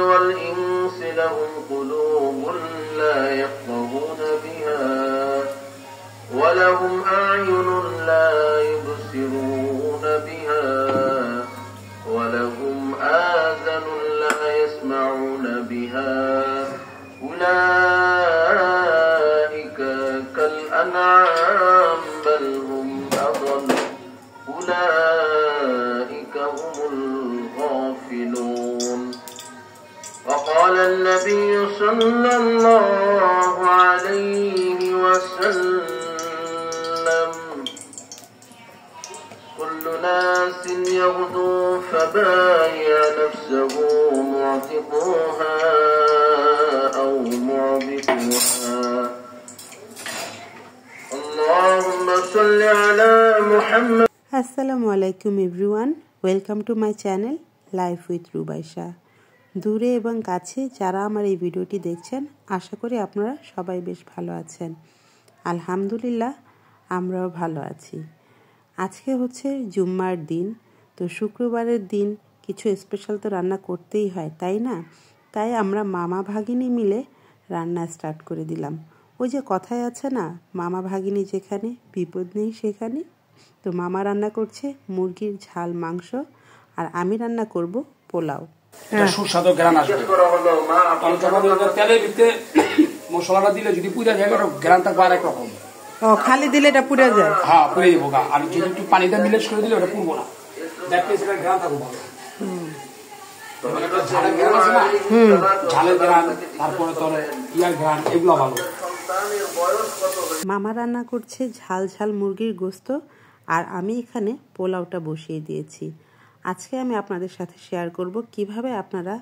والإنس لهم قلوب لا يفقهون بها ولهم أعين لا يبصرون بها ولهم آذان لا يسمعون بها أولئك كالأنعام بل هم أضل أولئك هم الغافلون. وقال النبي صلى الله عليه وسلم كل ناس يغدو فبايع نفسه معتقوها أو معبقوها. اللهم صل على محمد. আসসালামু আলাইকুম everyone, welcome to my channel life with Rubaisha. দূরে এবং কাছে যারা আমার এই ভিডিওটি দেখছেন, আশা করি আপনারা সবাই বেশ ভালো আছেন। আলহামদুলিল্লাহ, আমরাও ভালো আছি। আজকে হচ্ছে জুম্মার দিন, তো শুক্রবারের দিন কিছু স্পেশাল তো রান্না করতেই হয়, তাই না? তাই আমরা মামা ভাগিনী মিলে রান্না স্টার্ট করে দিলাম। ওই যে কথায় আছে না, মামা ভাগিনী যেখানে বিপদ নেই সেখানে। তো মামা রান্না করছে মুরগির ঝাল মাংস, আর আমি রান্না করব পোলাও। সুস্বাদু গ্রান আসবে। তেলের ভিতরে মশলাটা দিলে যদি পুড়ে যায়, গ্রানটা আরেক রকম। ও, খালি দিলে এটা পুড়ে যায়? হ্যাঁ, পুড়ে যাবো। আর যদি একটু পানিতে মিলেট করে দিলে ওটা পুড়বো না। গ্রানটা খুব ভালো। ঝালের গ্রান, তারপরে তোর ইয়ার গ্রান, এগুলো ভালো। মামা রান্না করছে ঝাল ঝাল মুরগির গোস্ত, আর আমি এখানে পোলাওটা বসিয়ে দিয়েছি। আজকে আমি আপনাদের সাথে শেয়ার করব কিভাবে আপনারা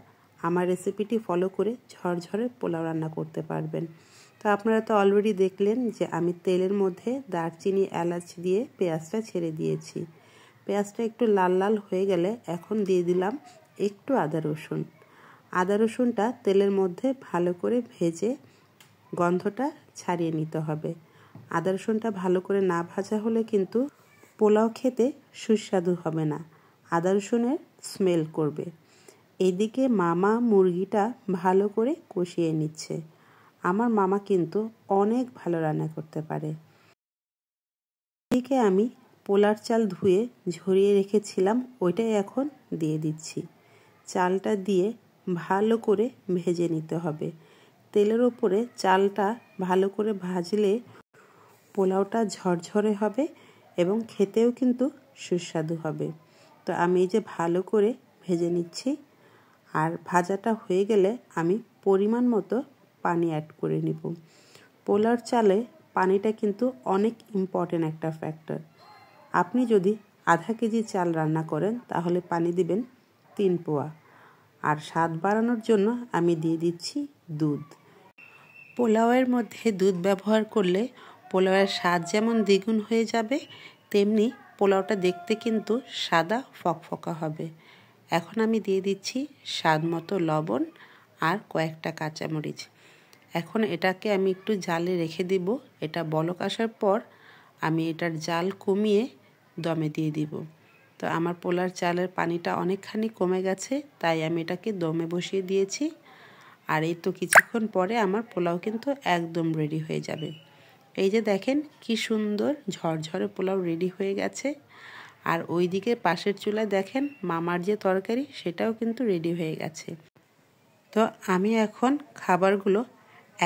আমার রেসিপিটি ফলো করে ঝরঝরে পোলাও রান্না করতে পারবেন। তো আপনারা তো অলরেডি দেখলেন যে আমি তেলের মধ্যে দারচিনি এলাচ দিয়ে পেঁয়াজটা ছেড়ে দিয়েছি। পেঁয়াজটা একটু লাল লাল হয়ে গেলে এখন দিয়ে দিলাম একটু আদা রসুন। আদা রসুনটা তেলের মধ্যে ভালো করে ভেজে গন্ধটা ছাড়িয়ে নিতে হবে। আদা রসুনটা ভালো করে না ভাজা হলে কিন্তু পোলাও খেতে সুস্বাদু হবে না, আদা রসুনের স্মেল করবে। এইদিকে মামা মুরগিটা ভালো করে কষিয়ে নিচ্ছে। আমার মামা কিন্তু অনেক ভালো রান্না করতে পারে। এদিকে আমি পোলার চাল ধুয়ে ঝরিয়ে রেখেছিলাম, ওইটাই এখন দিয়ে দিচ্ছি। চালটা দিয়ে ভালো করে ভেজে নিতে হবে। তেলের ওপরে চালটা ভালো করে ভাজলে পোলাওটা ঝরঝরে হবে এবং খেতেও কিন্তু সুস্বাদু হবে। তো আমি এই যে ভালো করে ভেজে নিচ্ছি, আর ভাজাটা হয়ে গেলে আমি পরিমাণ মতো পানি অ্যাড করে নিব। পোলাওর চালে পানিটা কিন্তু অনেক ইম্পর্টেন্ট একটা ফ্যাক্টর। আপনি যদি আধা কেজি চাল রান্না করেন তাহলে পানি দিবেন 3 পোয়া। আর স্বাদ বাড়ানোর জন্য আমি দিয়ে দিচ্ছি দুধ। পোলাওয়ের মধ্যে দুধ ব্যবহার করলে পোলাওয়ের স্বাদ যেমন দ্বিগুণ হয়ে যাবে, তেমনি পোলাওটা দেখতে কিন্তু সাদা ফকফকা হবে। এখন আমি দিয়ে দিচ্ছি স্বাদ মতো লবণ আর কয়েকটা কাঁচামরিচ। এখন এটাকে আমি একটু জালে রেখে দিব। এটা বলক আসার পর আমি এটার জাল কমিয়ে দমে দিয়ে দিব। তো আমার পোলার চালের পানিটা অনেকখানি কমে গেছে, তাই আমি এটাকে দমে বসিয়ে দিয়েছি। আর এই তো কিছুক্ষণ পরে আমার পোলাও কিন্তু একদম রেডি হয়ে যাবে। এই যে দেখেন কি সুন্দর ঝরঝরে পোলাও রেডি হয়ে গেছে। আর ওইদিকে পাশের চুলায় দেখেন মামার যে তরকারি, সেটাও কিন্তু রেডি হয়ে গেছে। তো আমি এখন খাবারগুলো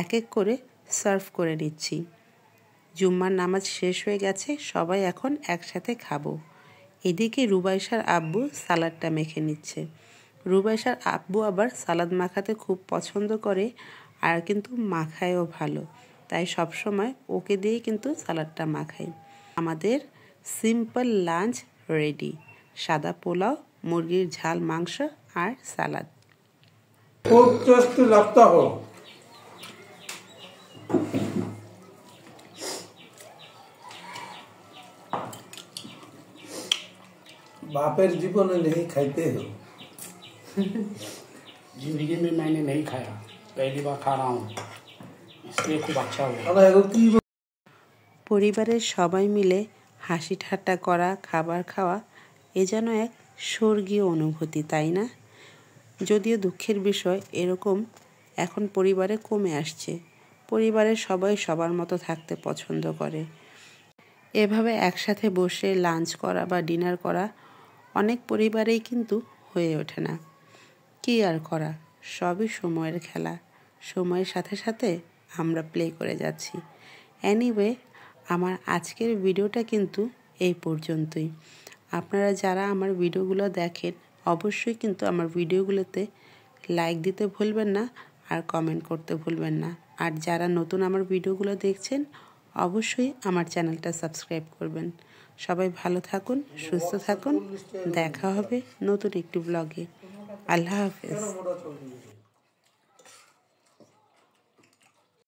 এক এক করে সার্ভ করে নিচ্ছি। জুম্মার নামাজ শেষ হয়ে গেছে, সবাই এখন একসাথে খাবো। এদিকে রুবাইশার আব্বু সালাডটা মেখে নিচ্ছে। রুবাইশার আব্বু আবার সালাদ মাখাতে খুব পছন্দ করে, আর কিন্তু মাখায়ও ভালো, তাই সবসময় ওকে দিয়েই কিন্তু সালাডটা মাখাই। আমাদের সিম্পল লাঞ্চ রেডি, সাদা পোলাও, মুরগির ঝাল মাংস আর সালাদ। খুব টেস্টি লাগতা हो। बापेर जीवन नहीं खाते हो। जिंदगी में मैंने नहीं खाया, पहली बार खा रहा हूँ, इसलिए खूब अच्छा हुआ। পরিবারের সবাই মিলে হাসি ঠাট্টা করা, খাবার খাওয়া, এ যেন এক স্বর্গীয় অনুভূতি, তাই না? যদিও দুঃখের বিষয় এরকম এখন পরিবারে কমে আসছে। পরিবারের সবাই সবার মতো থাকতে পছন্দ করে। এভাবে একসাথে বসে লাঞ্চ করা বা ডিনার করা অনেক পরিবারেই কিন্তু হয়ে ওঠে না। কি আর করা, সবই সময়ের খেলা। সময়ের সাথে সাথে আমরা প্লে করে যাচ্ছি। এনিওয়ে, আমার আজকের ভিডিওটা কিন্তু এই পর্যন্তই। আপনারা যারা আমার ভিডিওগুলো দেখেন অবশ্যই কিন্তু আমার ভিডিওগুলোতে লাইক দিতে ভুলবেন না আর কমেন্ট করতে ভুলবেন না। আর যারা নতুন আমার ভিডিওগুলো দেখছেন অবশ্যই আমার চ্যানেলটা সাবস্ক্রাইব করবেন। সবাই ভালো থাকুন, সুস্থ থাকুন। দেখা হবে নতুন একটি ব্লগে। আল্লাহ হাফেজ।